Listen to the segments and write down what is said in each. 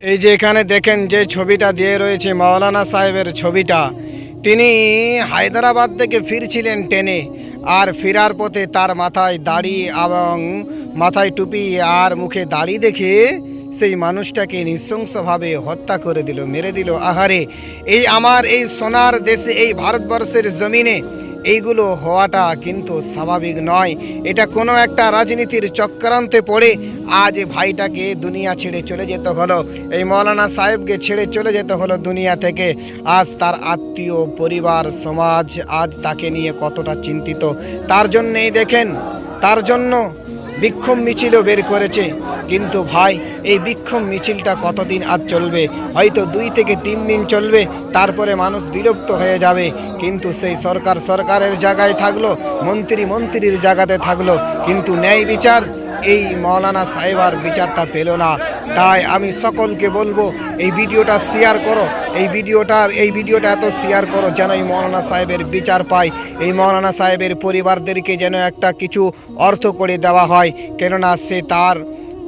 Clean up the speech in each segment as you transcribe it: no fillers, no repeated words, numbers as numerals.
এই যে এখানে দেখেন যে ছবিটা দিয়ে রয়েছে মাওলানা সাহেবের ছবিটা। তিনি হায়দ্রাবাদ থেকে ফিরছিলেন ট্রেনে, আর ফেরার পথে তার মাথায় দাড়ি এবং মাথায় টুপি আর মুখে দাড়ি দেখে সেই মানুষটাকে নৃশংসভাবে হত্যা করে দিল, মেরে দিল। আহারে, এই আমার এই সোনার দেশে, এই ভারতবর্ষের জমিনে এইগুলো হওয়াটা কিন্তু স্বাভাবিক নয়। এটা কোনো একটা রাজনীতির চক্রান্তে পড়ে আজ ভাইটাকে দুনিয়া ছেড়ে চলে যেতে হলো, এই মৌলানা সাহেবকে ছেড়ে চলে যেতে হলো দুনিয়া থেকে। আজ তার আত্মীয় পরিবার সমাজ আজ তাকে নিয়ে কতটা চিন্তিত। তার জন্যেই দেখেন, তার জন্য বিক্ষোভ মিছিলও বের করেছে। কিন্তু ভাই, এই বিক্ষোভ মিছিলটা কতদিন আজ চলবে? হয়তো 2 থেকে 3 দিন চলবে, তারপরে মানুষ বিরক্ত হয়ে যাবে। কিন্তু সেই সরকার সরকারের জায়গায় থাকলো, মন্ত্রী মন্ত্রীর জায়গাতে থাকলো, কিন্তু ন্যায় বিচার এই মৌলানা সাহেব আর বিচারটা পেল না। তাই আমি সকলকে বলবো, এই ভিডিওটা শেয়ার করো, এই ভিডিওটা এত শেয়ার করো যেন এই মৌলানা সাহেবের বিচার পায়, এই মৌলানা সাহেবের পরিবারদেরকে যেন একটা কিছু অর্থ করে দেওয়া হয়। কেননা সে তার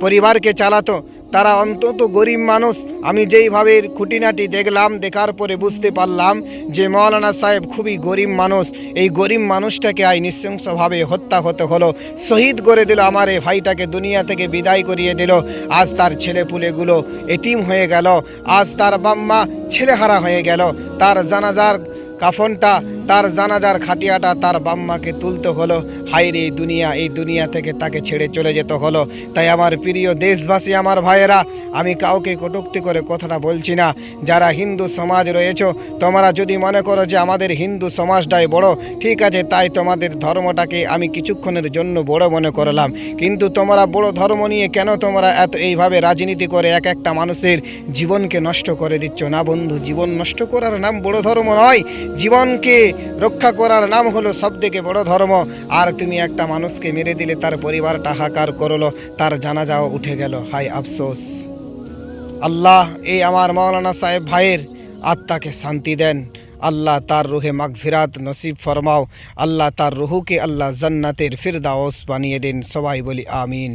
পরিবারকে চালাতো, তারা অন্তত গরিব মানুষ। আমি যেইভাবে খুঁটিনাটি দেখলাম, দেখার পরে বুঝতে পারলাম যে মৌলানা সাহেব খুবই গরিব মানুষ। এই গরিব মানুষটাকে আজ নৃশংসভাবে হত্যা হতে হলো, শহীদ করে দিল, আমার এই ভাইটাকে দুনিয়া থেকে বিদায় করিয়ে দিল। আজ তার ছেলেপুলেগুলো এতিম হয়ে গেল, আজ তার বাম্মা ছেলেহারা হয়ে গেল। তার জানাজার কাফনটা, তার জানাজার খাটিয়াটা তার বাম্মাকে তুলতে হলো। হায়রে এই দুনিয়া থেকে তাকে ছেড়ে চলে যেতে হলো। তাই আমার প্রিয় দেশবাসী, আমার ভাইয়েরা, আমি কাউকে কটূক্তি করে কথাটা বলছি না। যারা হিন্দু সমাজ রয়েছে, তোমরা যদি মনে করো যে আমাদের হিন্দু সমাজটাই বড়, ঠিক আছে, তাই তোমাদের ধর্মটাকে আমি কিছুক্ষণের জন্য বড় মনে করলাম। কিন্তু তোমরা বড় ধর্ম নিয়ে কেন তোমরা এত এইভাবে রাজনীতি করে এক একটা মানুষের জীবনকে নষ্ট করে দিচ্ছ? না বন্ধু, জীবন নষ্ট করার নাম বড় ধর্ম নয়, জীবনকে রক্ষা করার নাম হলো সবথেকে বড় ধর্ম। আর তুমি একটা মানুষকে মেরে দিলে, তার পরিবারটা হাহাকার করলো, তার জানাজাও উঠে গেল। হায় আফসোস। আল্লাহ এই আমার মৌলানা সাহেব ভাইয়ের আত্মাকে শান্তি দেন, আল্লাহ তার রুহে মাগফিরাত নসিব ফরমাও, আল্লাহ তার রুহুকে আল্লাহ জান্নাতের ফিরদাউস বানিয়ে দিন। সবাই বলি আমিন।